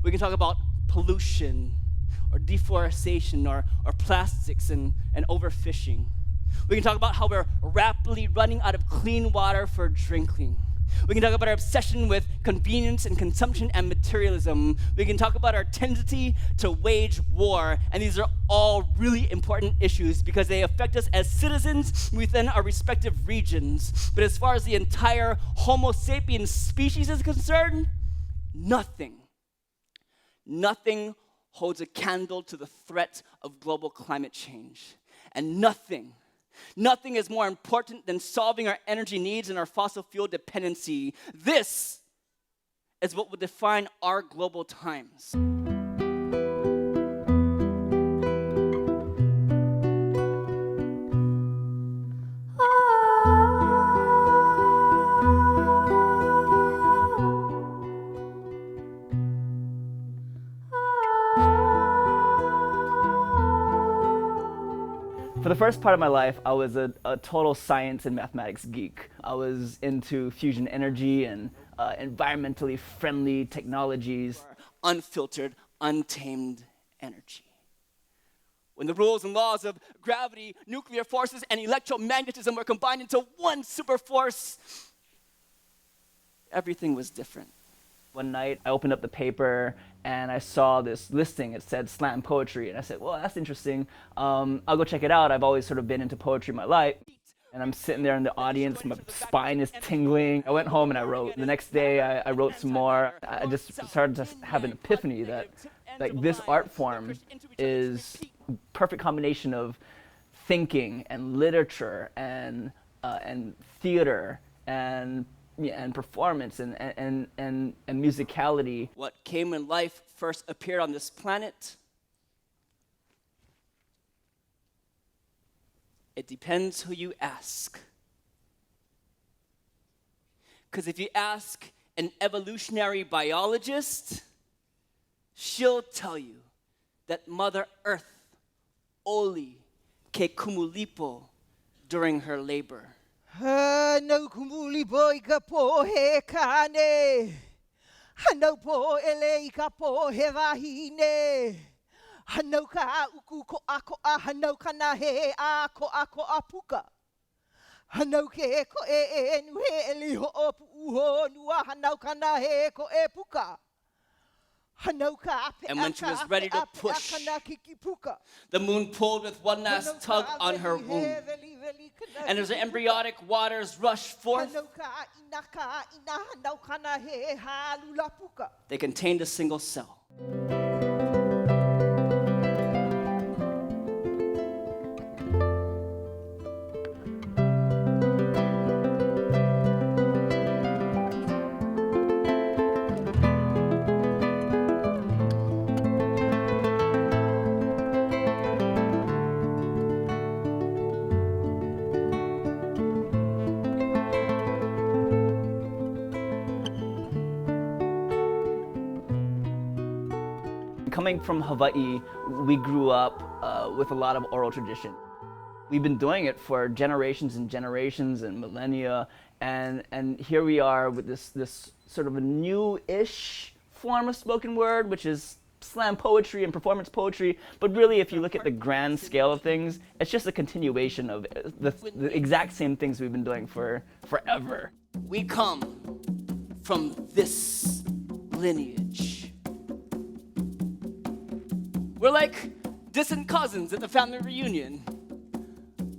We can talk about pollution, or deforestation, or plastics and overfishing. We can talk about how we're rapidly running out of clean water for drinking. We can talk about our obsession with convenience and consumption and materialism. We can talk about our tendency to wage war. And these are all really important issues because they affect us as citizens within our respective regions. But as far as the entire Homo sapiens species is concerned, nothing holds a candle to the threat of global climate change. And nothing is more important than solving our energy needs and our fossil fuel dependency. This is what will define our global times. For the first part of my life, I was a total science and mathematics geek. I was into fusion energy and environmentally friendly technologies. Unfiltered, untamed energy. When the rules and laws of gravity, nuclear forces, and electromagnetism were combined into one super force, everything was different. One night, I opened up the paper and I saw this listing. It said slam poetry, and I said, well, that's interesting. I'll go check it out. I've always sort of been into poetry my life. And I'm sitting there in the audience, my spine is tingling. I went home and I wrote. The next day, I wrote some more. I just started to have an epiphany that like this art form is a perfect combination of thinking and literature and theater and performance and musicality. What came when life first appeared on this planet? It depends who you ask. Because if you ask an evolutionary biologist, she'll tell you that Mother Earth oli ke kumulipo during her labor. No kumulipo ika po he kane. No po ele ika po he wahine. No ka uku ko a no kana he a ko a puka. No ke ko e nu he eli ho opu uho nua no kana he ko e puka. And when she was ready to push, the moon pulled with one last tug on her womb. And as the embryonic waters rushed forth, they contained a single cell. Coming from Hawaii, we grew up with a lot of oral tradition. We've been doing it for generations and generations and millennia, and here we are with this sort of a new-ish form of spoken word, which is slam poetry and performance poetry. But really, if you look at the grand scale of things, it's just a continuation of the exact same things we've been doing for forever. We come from this lineage. We're like distant cousins at the family reunion,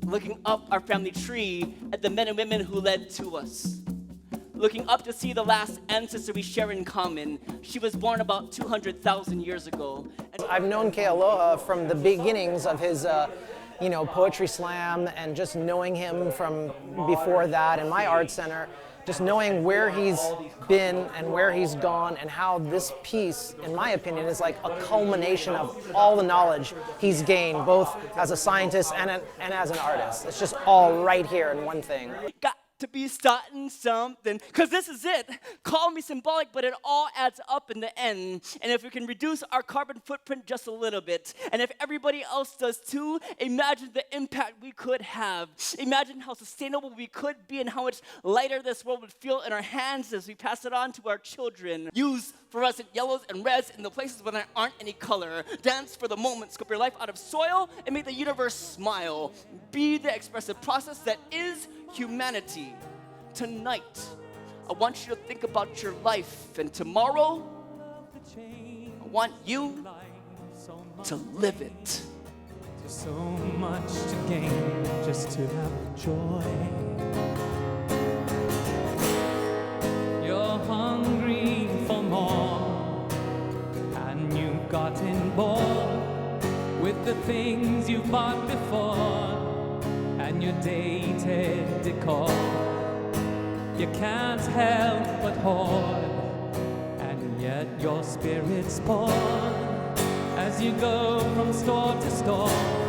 looking up our family tree at the men and women who led to us, looking up to see the last ancestor we share in common. She was born about 200,000 years ago. I've known Kealoha from the beginnings of his poetry slam, and just knowing him from before that in my art center, just knowing where he's been and where he's gone, and how this piece, in my opinion, is like a culmination of all the knowledge he's gained, both as a scientist and as an artist. It's just all right here in one thing. to be starting something. Because this is it. Call me symbolic, but it all adds up in the end. And if we can reduce our carbon footprint just a little bit, and if everybody else does too, imagine the impact we could have. Imagine how sustainable we could be and how much lighter this world would feel in our hands as we pass it on to our children. Use fluorescent yellows and reds in the places where there aren't any color. Dance for the moment, scope your life out of soil, and make the universe smile. Be the expressive process that is humanity. Tonight, I want you to think about your life, and tomorrow, I want you to live it. There's so much to gain just to have joy. You're hungry for more, and you've gotten bored with the things you've bought before and your dated decor. You can't help but hoard, and yet your spirit's born as you go from store to store.